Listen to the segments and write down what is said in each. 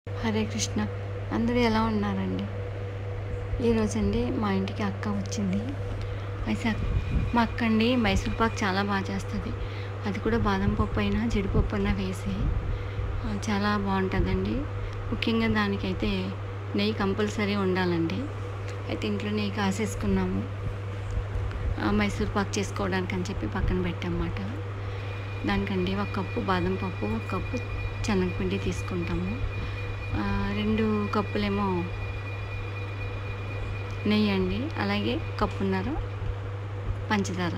హరే కృష్ణ. అందరూ ఎలా ఉన్నారండి? ఈరోజండి మా ఇంటికి అక్క వచ్చింది. అయితే మా అక్క అండి మైసూర్ పాక్ చాలా బాగా చేస్తుంది. అది కూడా బాదం పప్పు అయినా జీడిపప్పు అయినా వేసి చాలా బాగుంటుందండి. ముఖ్యంగా దానికైతే నెయ్యి కంపల్సరీ ఉండాలండి. అయితే ఇంట్లో నెయ్యి కాసేసుకున్నాము మైసూర్ పాక్ చేసుకోవడానికి అని చెప్పి పక్కన పెట్టామన్నమాట. దానికండి ఒక కప్పు బాదం పప్పు, ఒక కప్పు శనగపిండి తీసుకుంటాము. 2 కప్పులేమో నెయ్యి అండి, అలాగే కప్పున్నర పంచదార.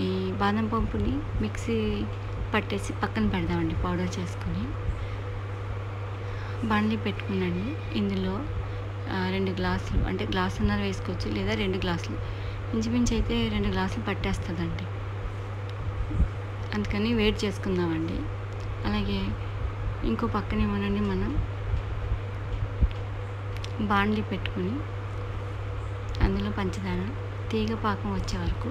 ఈ బాదం పప్పుని మిక్సీ పట్టేసి పక్కన పెడదామండి, పౌడర్ చేసుకొని. బాండ్లీ పెట్టుకునండి. ఇందులో 2 గ్లాసులు, అంటే గ్లాసున్నర వేసుకోవచ్చు, లేదా 2 గ్లాసులు, ఇంచుమించు అయితే 2 గ్లాసులు పట్టేస్తుందండి. అందుకని వేడి చేసుకుందామండి. అలాగే ఇంకో పక్కనేమోనండి మనం బాండ్లీ పెట్టుకుని అందులో పంచదార తీగ పాకం వచ్చే వరకు,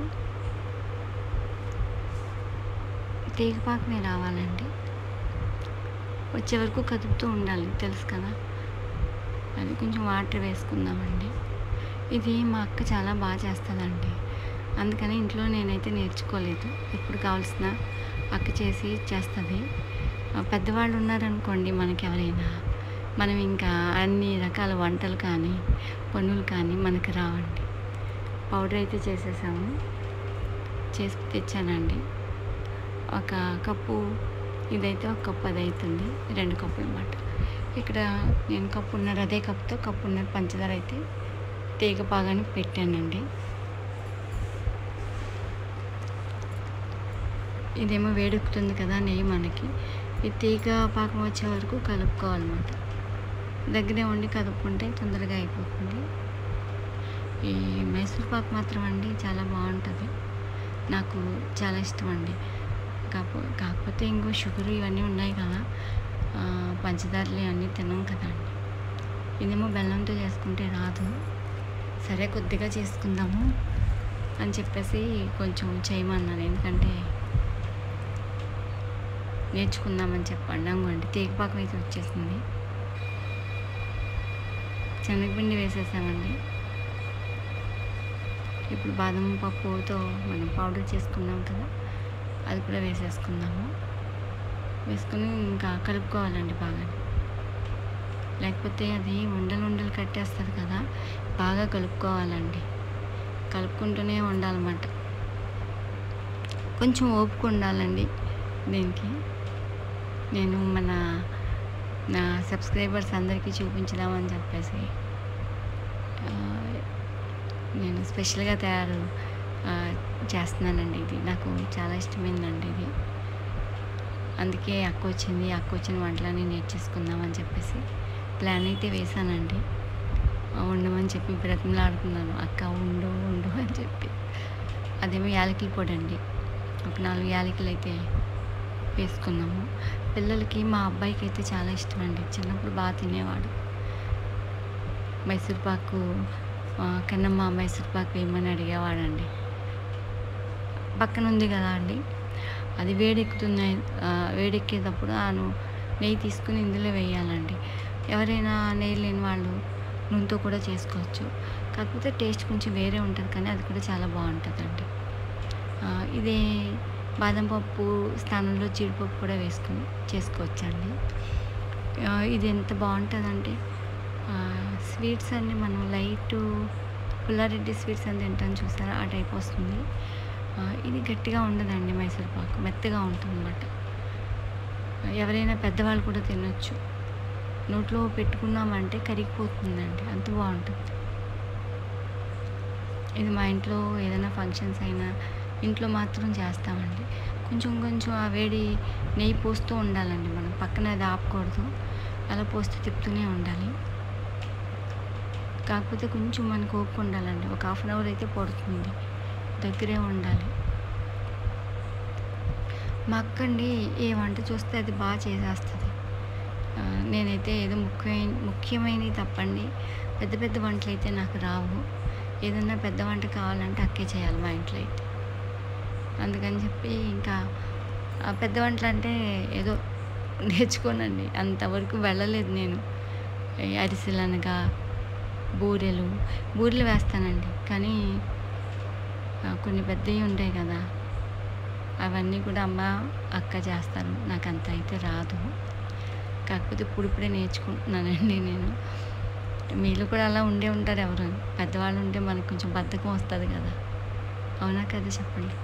తీగ పాకమే రావాలండి, వచ్చే వరకు కదుపుతూ ఉండాలి, తెలుసు కదా. అది కొంచెం వాటర్ వేసుకుందామండి. ఇది మా అక్క చాలా బాగా చేస్తుందండి, అందుకని ఇంట్లో నేనైతే నేర్చుకోలేదు. ఎప్పుడు కావాల్సిన అక్క చేసి చేస్తుంది. పెద్దవాళ్ళు ఉన్నారనుకోండి మనకి ఎవరైనా, మనం ఇంకా అన్ని రకాల వంటలు కానీ పనులు కానీ మనకు రావండి. పౌడర్ అయితే చేసేసాము, చేసి తెచ్చానండి. ఒక కప్పు ఇదైతే ఒక కప్పు అది అవుతుంది, 2 కప్పులు అన్నమాట. ఇక్కడ నేను కప్పున్నర, అదే కప్పుతో కప్పున్నర పంచదార అయితే తీగ పాగానికి పెట్టానండి. ఇదేమో వేడెక్కుతుంది కదా నెయ్యి మనకి. ఈ తీగ పాకం వచ్చే వరకు కలుపుకోవాలన్నమాట. దగ్గరే ఉండి కలుపుకుంటే తొందరగా అయిపోతుంది. ఈ మైసూర్ పాక్ మాత్రం అండి చాలా బాగుంటుంది, నాకు చాలా ఇష్టం అండి. కాకపోతే ఇంకో షుగర్ ఇవన్నీ ఉన్నాయి కదా, పంచదారలు అన్నీ తిన్నాం కదా అండి. ఇదేమో బెల్లంతో చేసుకుంటే రాదు. సరే కొద్దిగా చేసుకుందాము అని చెప్పేసి కొంచెం చేయమన్నాను, ఎందుకంటే నేర్చుకుందామని చెప్పండి. అండి తీగపాకం అయితే వచ్చేసింది. శనగపిండి వేసేసామండి. ఇప్పుడు బాదం పప్పుతో మనం పౌడర్ చేసుకున్నాం కదా, అది కూడా వేసేసుకుందాము. వేసుకుని ఇంకా కలుపుకోవాలండి బాగా, లేకపోతే అది ఉండలు కట్టేస్తుంది కదా. బాగా కలుపుకోవాలండి, కలుపుకుంటూనే ఉండాలన్నమాట. కొంచెం ఓపిక ఉండాలండి దీనికి. నేను నా సబ్స్క్రైబర్స్ అందరికీ చూపించుదామని చెప్పేసి నేను స్పెషల్గా తయారు చేస్తున్నానండి. ఇది నాకు చాలా ఇష్టమైందండి ఇది. అందుకే అక్క వచ్చిన వంటలన్నీ నేర్చేసుకుందామని చెప్పేసి ప్లాన్ అయితే వేశానండి. ఉండమని చెప్పి బ్రతిమలాడుకున్నాను, అక్క ఉండు అని చెప్పి. అదేమో యాలకుల పొడి అండి, ఒక 4 యాలకులు అయితే వేసుకున్నాము. పిల్లలకి, మా అబ్బాయికి అయితే చాలా ఇష్టం అండి, చిన్నప్పుడు బాగా తినేవాడు. మైసూర్ పాకు కన్నమ్మ మైసూర్ పాకు వేయమని అడిగేవాడండి. పక్కన ఉంది కదా అండి, అది వేడెక్కేటప్పుడు నెయ్యి తీసుకుని ఇందులో వేయాలండి. ఎవరైనా నెయ్యి లేని వాళ్ళు నూనెతో కూడా చేసుకోవచ్చు, కాకపోతే టేస్ట్ కొంచెం వేరే ఉంటుంది, కానీ అది కూడా చాలా బాగుంటుందండి. ఇదే బాదం పప్పు స్థానంలో జీడిపప్పు కూడా వేసుకుని చేసుకోవచ్చండి. ఇది ఎంత బాగుంటుందంటే, స్వీట్స్ అన్నీ మనం లైట్ పుల్లారెడ్డి స్వీట్స్ అని తింటాం చూసారా, ఆ టైప్ వస్తుంది. ఇది గట్టిగా ఉండదండి, మైసూర్ పాకు మెత్తగా ఉంటుంది అన్నమాట. ఎవరైనా పెద్దవాళ్ళు కూడా తినొచ్చు. నోట్లో పెట్టుకున్నామంటే కరిగిపోతుందండి, అంత బాగుంటుంది. ఇది మా ఇంట్లో ఏదైనా ఫంక్షన్స్ అయినా ఇంట్లో మాత్రం చేస్తామండి. కొంచెం ఆ వేడి నెయ్యి పోస్తూ ఉండాలండి, మనం పక్కన అది ఆపకూడదు, అలా పోస్తూ తిప్పుతూనే ఉండాలి. కాకపోతే కొంచెం మనకు ఓపిక ఉండాలండి, ఒక 1/2 అవర్ అయితే పడుతుంది, దగ్గరే ఉండాలి. మా అక్కండి ఏ వంట చూస్తే అది బాగా చేసేస్తుంది. నేనైతే ఏదో ముఖ్యమైనవి తప్పండి, పెద్ద వంటలు అయితే నాకు రావు. ఏదన్నా పెద్ద వంట కావాలంటే అక్కే చేయాలి మా ఇంట్లో అయితే. అందుకని చెప్పి ఇంకా పెద్ద వంటలు అంటే ఏదో నేర్చుకోనండి. అంతవరకు వెళ్ళలేదు నేను. ఈ అరిసెలనగా, బూరెలు వేస్తానండి. కానీ కొన్ని పెద్దవి ఉంటాయి కదా! అవన్నీ కూడా అమ్మ, అక్క చేస్తారు. నాకంత అయితే రాదు. కాకపోతే ఇప్పుడిప్పుడే నేర్చుకుంటున్నానండి నేను. మీలో కూడా అలా ఉండే ఉంటారు ఎవరు. పెద్దవాళ్ళు ఉంటే మనకు కొంచెం బద్ధకం వస్తది కదా! అవునా కదా చెప్పండి.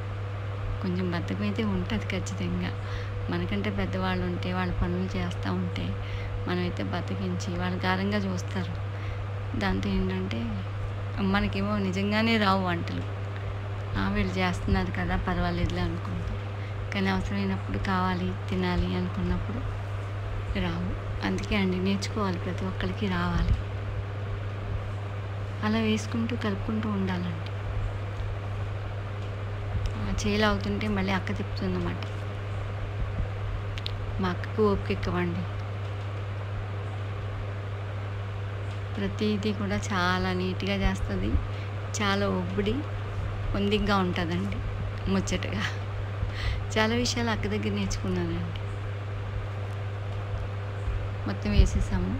కొంచెం బద్ధకం అయితే ఉంటది ఖచ్చితంగా. మనకంటే పెద్దవాళ్ళు ఉంటే, వాళ్ళ పనులు చేస్తూ ఉంటే, మనమైతే బద్ధకించి వాళ్ళు గారంగా చూస్తారు. దాంతో ఏంటంటే మనకేమో నిజంగానే రావు వంటలు. వీళ్ళు చేస్తున్నారు కదా పర్వాలేదులే అనుకుంటాం. కానీ అవసరమైనప్పుడు కావాలి, తినాలి అనుకున్నప్పుడు రావు. అందుకే అండి నేర్చుకోవాలి, ప్రతి ఒక్కరికి రావాలి. అలా వేసుకుంటూ కలుపుకుంటూ ఉండాలండి. చేయి అవుతుంటే మళ్ళీ అక్క తిప్పుతుందన్నమాట. మా అక్కకు ఓపిక ఎక్కువండి. ప్రతిదీ కూడా చాలా నీట్‌గా చేస్తది. చాలా పొందిగ్గా ఉంటుందండి. ముచ్చటగా. చాలా విషయాలు అక్క దగ్గర నేర్చుకున్నానండి. మొత్తం వేసేసాము.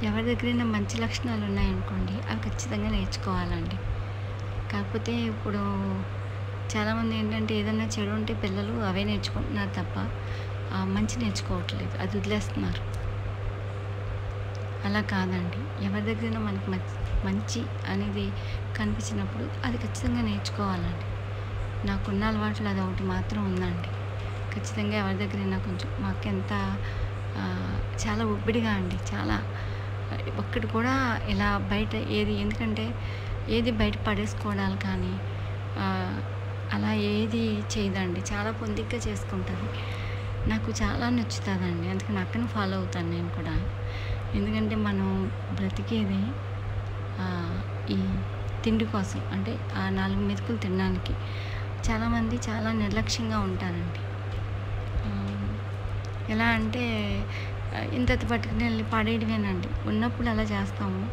ఎవరి దగ్గరైనా మంచి లక్షణాలు ఉన్నాయనుకోండి, అవి ఖచ్చితంగా నేర్చుకోవాలండి. కాకపోతే ఇప్పుడు చాలామంది ఏంటంటే ఏదైనా చెడు ఉంటే పిల్లలు అవే నేర్చుకుంటున్నారు తప్ప మంచి నేర్చుకోవట్లేదు. అది వదిలేస్తున్నారు. అలా కాదండి. ఎవరి దగ్గరైనా మనకి మంచి అనేది కనిపించినప్పుడు అది ఖచ్చితంగా నేర్చుకోవాలండి. నాకున్న అలవాట్లు అది ఒకటి మాత్రం ఉందండి. ఖచ్చితంగా ఎవరి దగ్గరైనా కొంచెం మా అక్క ఎంత చాలా ఒబ్బిడిగా అండి. చాలా ఒక్కటి కూడా ఇలా బయట ఎందుకంటే ఏది బయట పడేసుకోవడాలు కానీ అలా ఏది చేయదండి. చాలా పొందిగ్గా చేసుకుంటుంది. నాకు చాలా నచ్చుతుందండి. అందుకని అక్కని ఫాలో అవుతాను నేను కూడా. ఎందుకంటే మనం బ్రతికేది ఈ తిండి కోసం, అంటే ఆ 4 మెతుకులు తినడానికి. చాలామంది చాలా నిర్లక్ష్యంగా ఉంటారండి. ఎలా అంటే ఇంత పట్టుకుని వెళ్ళి పడేయడమేనండి. ఉన్నప్పుడు అలా చేస్తాము,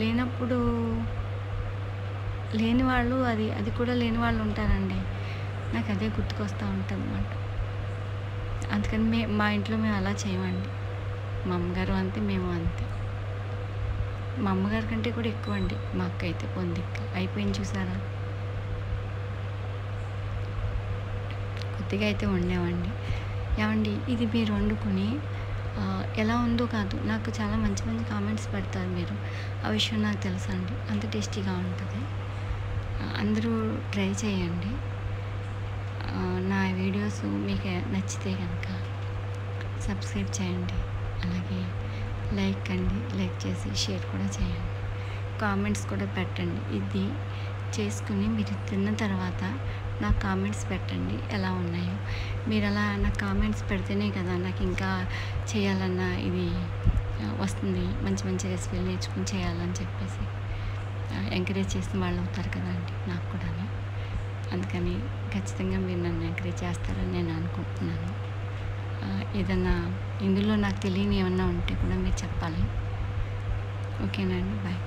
లేనప్పుడు లేని వాళ్ళు అది కూడా లేని వాళ్ళు ఉంటారండి. నాకు అదే గుర్తుకొస్తూ ఉంటుందన్నమాట. అందుకని మా ఇంట్లో మేము అలా చేయమండి. మా అమ్మగారు అంతే, మేము అంతే. మా అమ్మగారి కంటే కూడా ఎక్కువ అండి మా అక్క అయితే పొందిగ్గా. అయిపోయింది చూసారా? కొద్దిగా అయితే వండామండి. ఏమండి ఇది మీరు వండుకొని ఎలా ఉందో కాదు, నాకు చాలా మంచి మంచి కామెంట్స్ పెడతారు మీరు. ఆ విషయం నాకు తెలుసండి. అంత టేస్టీగా ఉంటుంది. అందరూ ట్రై చేయండి. నా వీడియోస్ మీకు నచ్చితే కనుక సబ్స్క్రైబ్ చేయండి. అలాగే లైక్ చేసి షేర్ కూడా చేయండి. కామెంట్స్ కూడా పెట్టండి. ఇది చేసుకుని మీరు తిన్న తర్వాత నాకు కామెంట్స్ పెట్టండి ఎలా ఉన్నాయో. మీరు అలా నాకు కామెంట్స్ పెడితేనే కదా నాకు ఇంకా చేయాలన్న ఇది వస్తుంది. మంచి మంచి రెసిపీలు నేర్చుకుని చేయాలని చెప్పేసి ఎంకరేజ్ చేసిన వాళ్ళు అవుతారు కదండి నాకు కూడా. అందుకని ఖచ్చితంగా మీరు నన్ను ఎంకరేజ్ చేస్తారని నేను అనుకుంటున్నాను. ఏదన్నా ఇందులో నాకు తెలియని ఏమన్నా ఉంటే కూడా మీరు చెప్పాలి. ఓకేనా అండి? బాయ్.